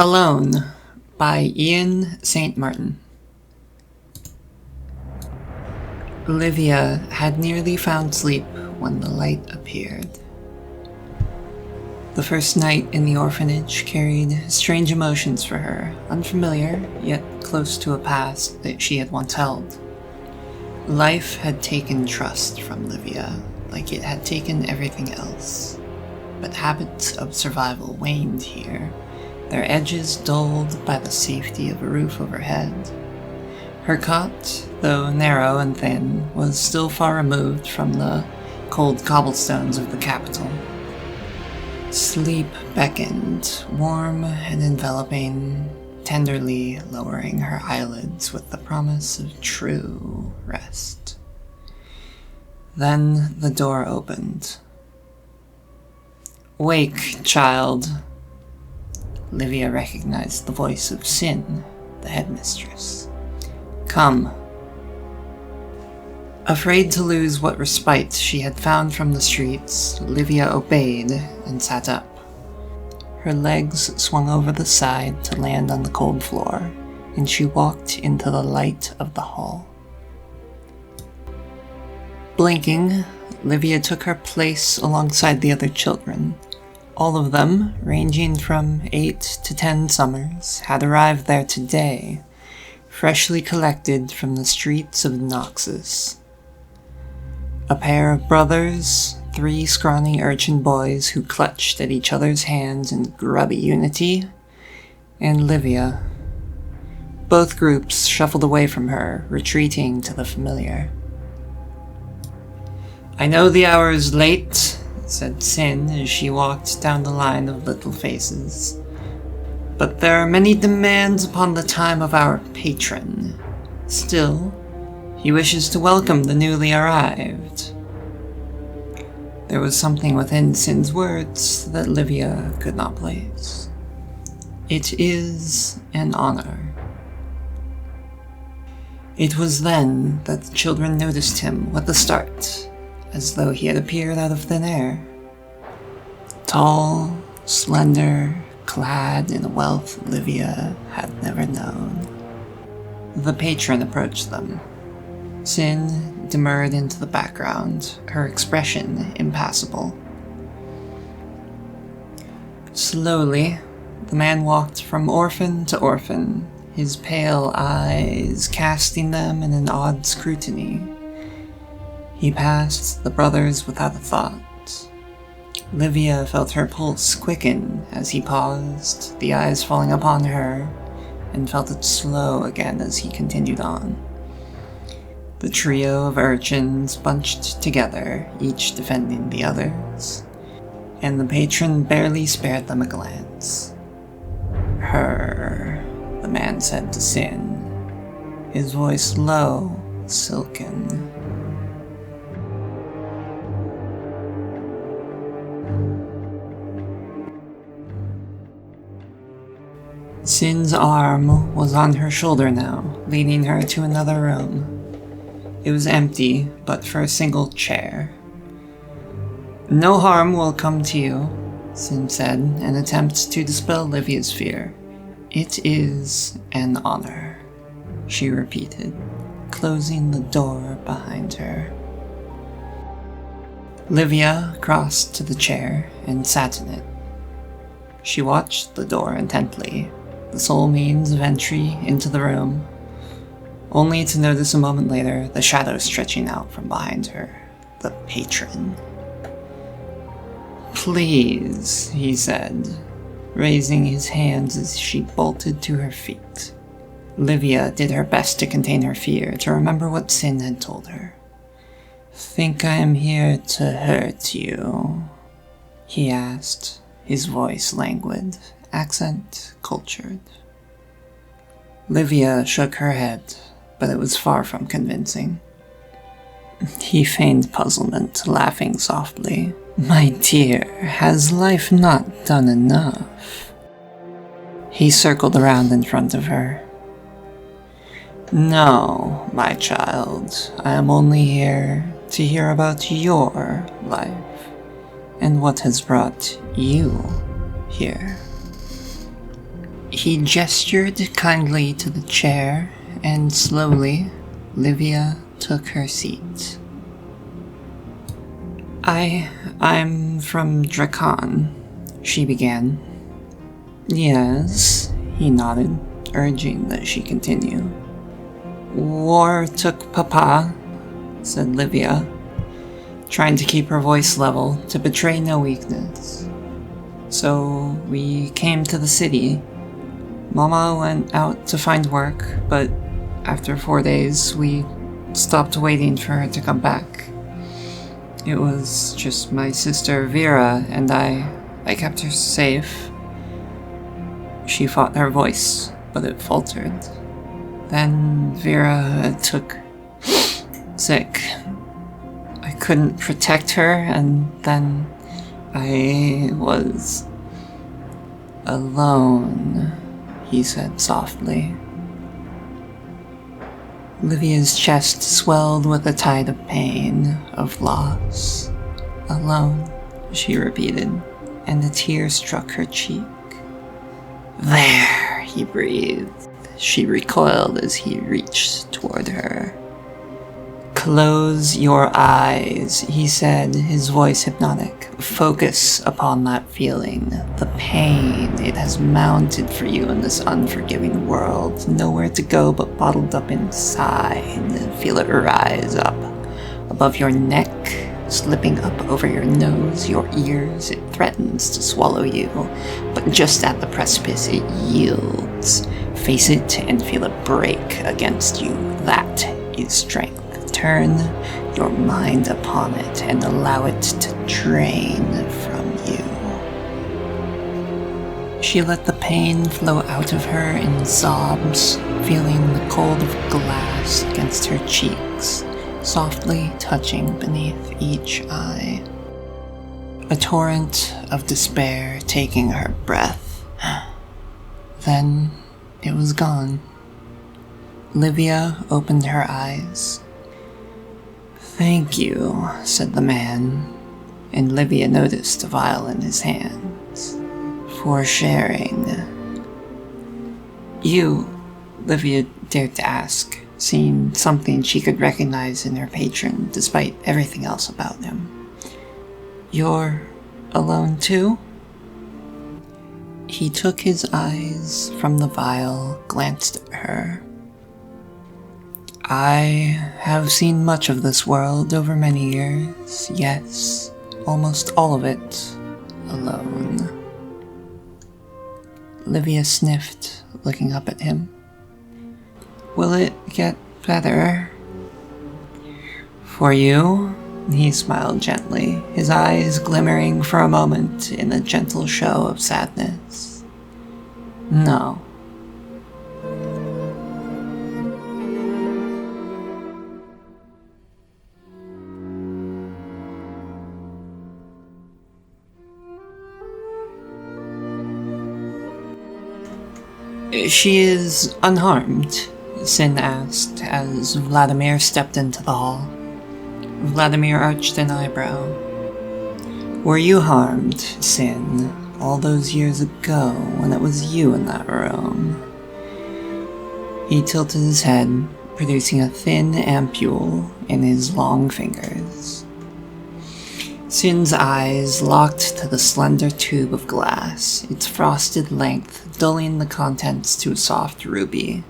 Alone by Ian St. Martin. Olivia had nearly found sleep when the light appeared. The first night in the orphanage carried strange emotions for her, unfamiliar, yet close to a past that she had once held. Life had taken trust from Olivia, like it had taken everything else. But habits of survival waned here, their edges dulled by the safety of a roof overhead. Her cot, though narrow and thin, was still far removed from the cold cobblestones of the capital. Sleep beckoned, warm and enveloping, tenderly lowering her eyelids with the promise of true rest. Then the door opened. "Wake, child." Olivia recognized the voice of Sin, the headmistress. "Come." Afraid to lose what respite she had found from the streets, Olivia obeyed and sat up. Her legs swung over the side to land on the cold floor, and she walked into the light of the hall. Blinking, Olivia took her place alongside the other children. All of them, ranging from 8 to 10 summers, had arrived there today, freshly collected from the streets of Noxus. A pair of brothers, 3 scrawny urchin boys who clutched at each other's hands in grubby unity, and Olivia. Both groups shuffled away from her, retreating to the familiar. "I know the hour is late," said Sin as she walked down the line of little faces. "But there are many demands upon the time of our patron. Still, he wishes to welcome the newly arrived." There was something within Sin's words that Olivia could not place. "It is an honor." It was then that the children noticed him with a start, as though he had appeared out of thin air. Tall, slender, clad in a wealth Olivia had never known. The patron approached them. Sin demurred into the background, her expression impassible. Slowly, the man walked from orphan to orphan, his pale eyes casting them in an odd scrutiny. He passed the brothers without a thought. Olivia felt her pulse quicken as he paused, the eyes falling upon her, and felt it slow again as he continued on. The trio of urchins bunched together, each defending the others, and the patron barely spared them a glance. "Her," the man said to Sin, his voice low, silken. Sin's arm was on her shoulder now, leading her to another room. It was empty, but for a single chair. "No harm will come to you," Sin said, an attempt to dispel Olivia's fear. "It is an honor," she repeated, closing the door behind her. Olivia crossed to the chair and sat in it. She watched the door intently, the sole means of entry into the room, only to notice a moment later the shadow stretching out from behind her, the patron. "Please," he said, raising his hands as she bolted to her feet. Olivia did her best to contain her fear, to remember what Sin had told her. "Think I am here to hurt you?" he asked, his voice languid, accent cultured. Olivia shook her head, but it was far from convincing. He feigned puzzlement, laughing softly. "My dear, has life not done enough?" He circled around in front of her. "No, my child, I am only here to hear about your life, and what has brought you here." He gestured kindly to the chair, and slowly, Livia took her seat. I'm from Drakan, she began. Yes, he nodded, urging that she continue. War took Papa, said Livia, trying to keep her voice level to betray no weakness. So we came to the city. Mama went out to find work, but after 4 days we stopped waiting for her to come back. It was just my sister Vera and I kept her safe. She fought her voice, but it faltered. Then Vera took sick. I couldn't protect her, and then I was alone, he said softly. Livia's chest swelled with a tide of pain, of loss. Alone, she repeated, and a tear struck her cheek. There, he breathed. She recoiled as he reached toward her. Close your eyes, he said, his voice hypnotic. Focus upon that feeling, the pain it has mounted for you in this unforgiving world. Nowhere to go but bottled up inside. Feel it rise up above your neck, slipping up over your nose, your ears. It threatens to swallow you, but just at the precipice it yields. Face it and feel it break against you. That is strength. Turn your mind upon it and allow it to drain from you. She let the pain flow out of her in sobs, feeling the cold of glass against her cheeks, softly touching beneath each eye. A torrent of despair taking her breath. Then it was gone. Livia opened her eyes. Thank you, said the man, and Livia noticed a vial in his hands. For sharing. You, Livia dared to ask, seeing something she could recognize in her patron despite everything else about him. You're alone too? He took his eyes from the vial, glanced at her. I have seen much of this world over many years, yes, almost all of it alone. Livia sniffed, looking up at him. Will it get better? For you? He smiled gently, his eyes glimmering for a moment in a gentle show of sadness. No. She is unharmed, Sin asked as Vladimir stepped into the hall. Vladimir arched an eyebrow. Were you harmed, Sin, all those years ago when it was you in that room? He tilted his head, producing a thin ampule in his long fingers. Sin's eyes locked to the slender tube of glass, its frosted length dulling the contents to a soft ruby.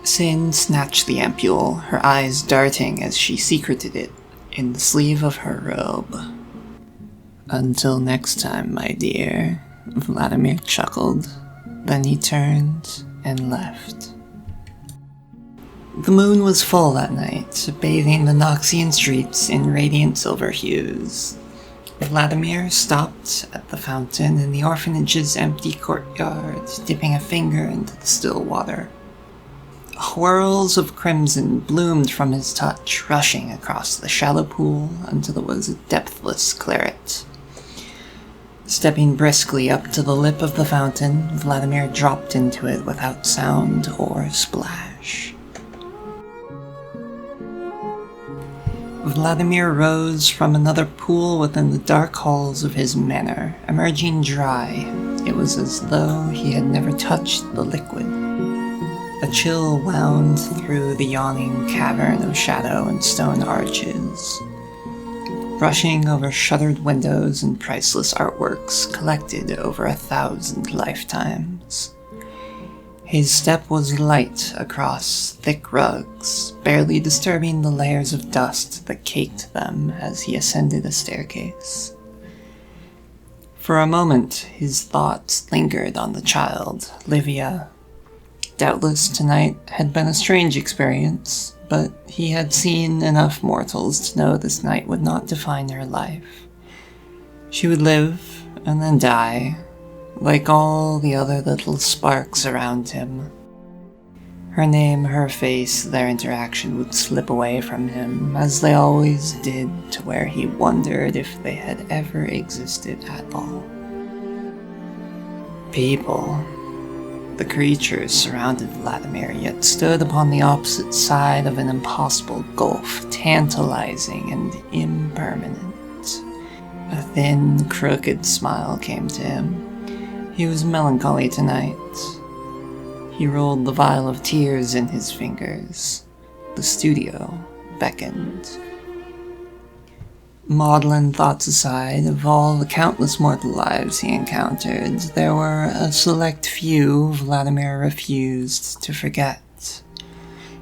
Sin snatched the ampule, her eyes darting as she secreted it in the sleeve of her robe. Until next time, my dear, Vladimir chuckled. Then he turned and left. The moon was full that night, bathing the Noxian streets in radiant silver hues. Vladimir stopped at the fountain in the orphanage's empty courtyard, dipping a finger into the still water. Whirls of crimson bloomed from his touch, rushing across the shallow pool until it was a depthless claret. Stepping briskly up to the lip of the fountain, Vladimir dropped into it without sound or splash. Vladimir rose from another pool within the dark halls of his manor, emerging dry. It was as though he had never touched the liquid. A chill wound through the yawning cavern of shadow and stone arches, brushing over shuttered windows and priceless artworks collected over 1,000 lifetimes. His step was light across thick rugs, barely disturbing the layers of dust that caked them as he ascended a staircase. For a moment, his thoughts lingered on the child, Livia. Doubtless tonight had been a strange experience, but he had seen enough mortals to know this night would not define her life. She would live and then die, like all the other little sparks around him. Her name, her face, their interaction would slip away from him, as they always did, to where he wondered if they had ever existed at all. People. The creatures surrounded Vladimir, yet stood upon the opposite side of an impossible gulf, tantalizing and impermanent. A thin, crooked smile came to him. He was melancholy tonight. He rolled the vial of tears in his fingers. The studio beckoned. Maudlin thoughts aside, of all the countless mortal lives he encountered, there were a select few Vladimir refused to forget.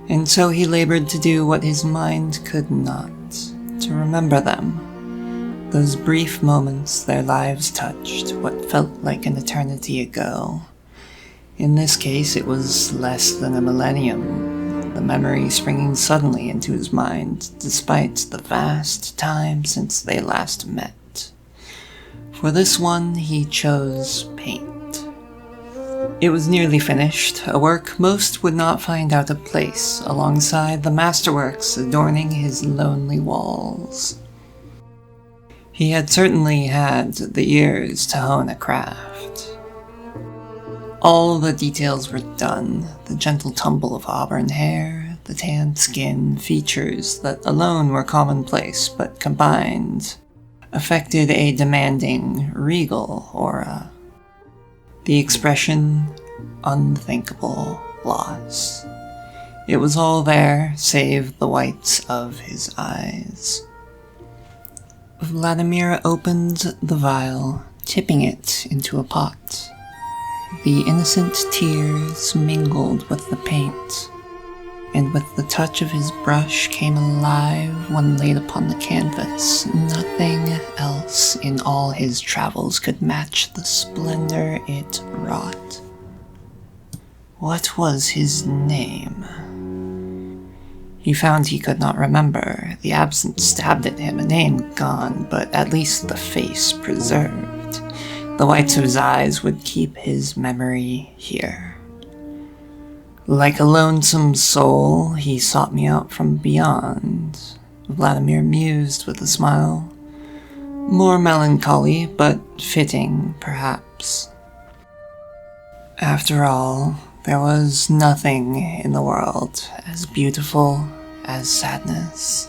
And so he labored to do what his mind could not, to remember them. Those brief moments their lives touched, what felt like an eternity ago. In this case, it was less than a millennium, the memory springing suddenly into his mind, despite the vast time since they last met. For this one, he chose paint. It was nearly finished, a work most would not find out a place alongside the masterworks adorning his lonely walls. He had certainly had the years to hone a craft. All the details were done, the gentle tumble of auburn hair, the tanned skin, features that alone were commonplace but combined affected a demanding, regal aura. The expression, unthinkable loss. It was all there, save the whites of his eyes. Vladimir opened the vial, tipping it into a pot. The innocent tears mingled with the paint, and with the touch of his brush came alive when laid upon the canvas. Nothing else in all his travels could match the splendor it wrought. What was his name? He found he could not remember. The absence stabbed at him, a name gone, but at least the face preserved. The whites of his eyes would keep his memory here. Like a lonesome soul, he sought me out from beyond. Vladimir mused with a smile. More melancholy, but fitting, perhaps. After all, there was nothing in the world as beautiful as sadness.